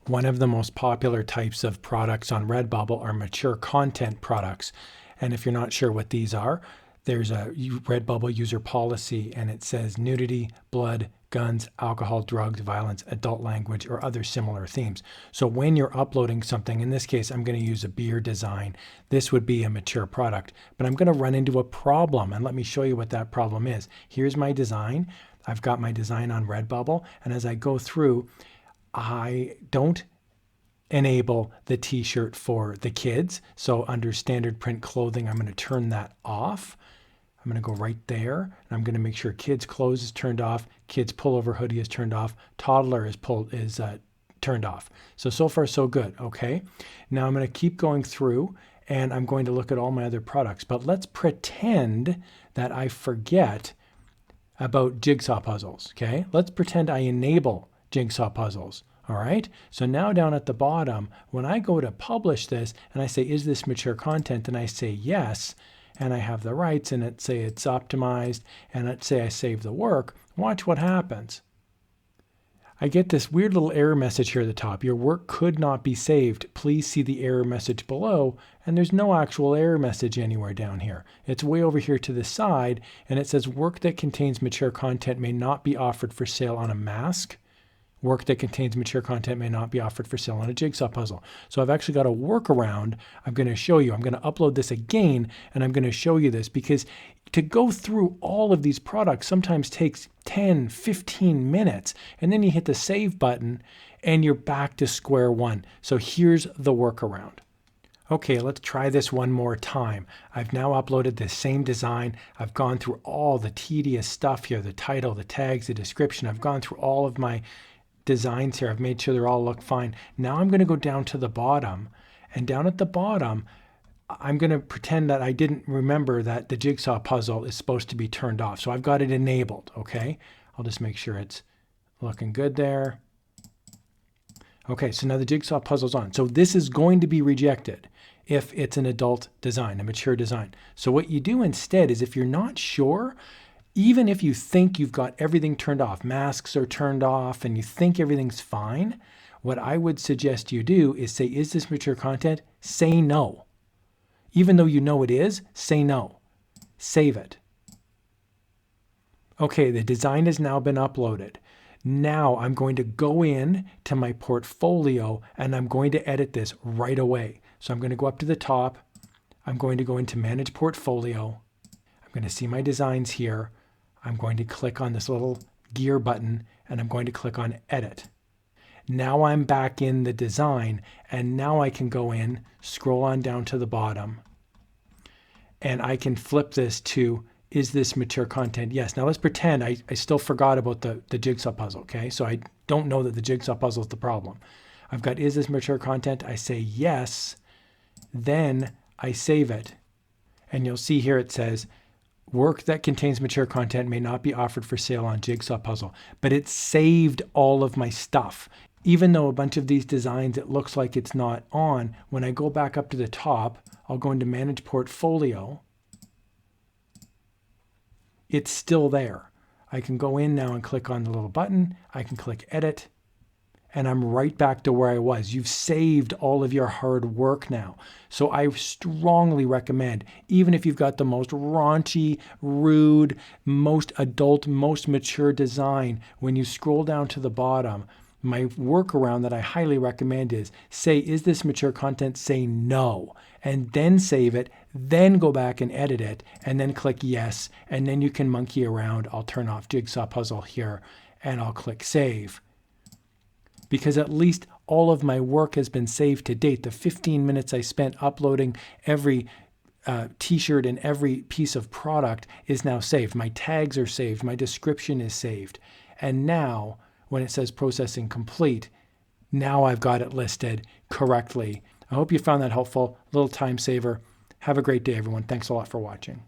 One of the most popular types of products on Redbubble are mature content products. And if you're not sure what these are, there's a Redbubble user policy and it says nudity, blood, guns, alcohol, drugs, violence, adult language, or other similar themes. So when you're uploading something, in this case, I'm going to use a beer design. This would be a mature product, but I'm going to run into a problem, and let me show you what that problem is. Here's my design. I've got my design on Redbubble, and as I go through, I don't enable the t-shirt for the kids. So under standard print clothing, I'm going to turn that off. I'm going to go right there, and I'm going to make sure kids clothes is turned off, kids pullover hoodie is turned off, toddler is turned off. So far so good. Okay. Now I'm going to keep going through and I'm going to look at all my other products, but let's pretend that I forget about Jigsaw Puzzles. Okay. Let's pretend I enable Jigsaw Puzzles. All right. So now down at the bottom, when I go to publish this and I say, is this mature content? And I say yes, and I have the rights, and it say it's optimized, and let's say I save the work, watch what happens. I get this weird little error message here at the top. Your work could not be saved. Please see the error message below. And there's no actual error message anywhere down here. It's way over here to the side, and it says work that contains mature content may not be offered for sale on a mask. Work that contains mature content may not be offered for sale on a jigsaw puzzle. So I've actually got a workaround I'm going to show you. I'm going to upload this again, and I'm going to show you this because to go through all of these products sometimes takes 10, 15 minutes, and then you hit the save button and you're back to square one. So here's the workaround. Okay, let's try this one more time. I've now uploaded the same design. I've gone through all the tedious stuff here, the title, the tags, the description. I've gone through all of my designs here. I've made sure they all look fine. Now I'm going to go down to the bottom, and down at the bottom, I'm going to pretend that I didn't remember that the jigsaw puzzle is supposed to be turned off. So I've got it enabled. Okay. I'll just make sure it's looking good there. Okay. So now the jigsaw puzzle's on. So this is going to be rejected if it's an adult design, a mature design. So what you do instead is if you're not sure, even if you think you've got everything turned off, masks are turned off, and you think everything's fine, what I would suggest you do is say, is this mature content? Say no. Even though you know it is, say no. Save it. Okay, the design has now been uploaded. Now I'm going to go in to my portfolio and I'm going to edit this right away. So I'm going to go up to the top. I'm going to go into Manage Portfolio. I'm going to see my designs here. I'm going to click on this little gear button and I'm going to click on Edit. Now I'm back in the design, and now I can go in, scroll on down to the bottom, and I can flip this to, is this mature content? Yes. Now let's pretend I still forgot about the jigsaw puzzle. Okay. So I don't know that the jigsaw puzzle is the problem. I've got, is this mature content? I say yes. Then I save it. And you'll see here it says, work that contains mature content may not be offered for sale on Jigsaw Puzzle, but it saved all of my stuff. Even though a bunch of these designs, it looks like it's not on, when I go back up to the top, I'll go into Manage Portfolio. It's still there. I can go in now and click on the little button. I can click Edit. And I'm right back to where I was. You've saved all of your hard work now. So I strongly recommend, even if you've got the most raunchy, rude, most adult, most mature design, when you scroll down to the bottom, my workaround that I highly recommend is say, is this mature content? Say no, and then save it, then go back and edit it, and then click yes, and then you can monkey around. I'll turn off Jigsaw Puzzle here, and I'll click Save. Because at least all of my work has been saved to date. The 15 minutes I spent uploading every t-shirt and every piece of product is now saved. My tags are saved. My description is saved. And now, when it says processing complete, now I've got it listed correctly. I hope you found that helpful. A little time saver. Have a great day, everyone. Thanks a lot for watching.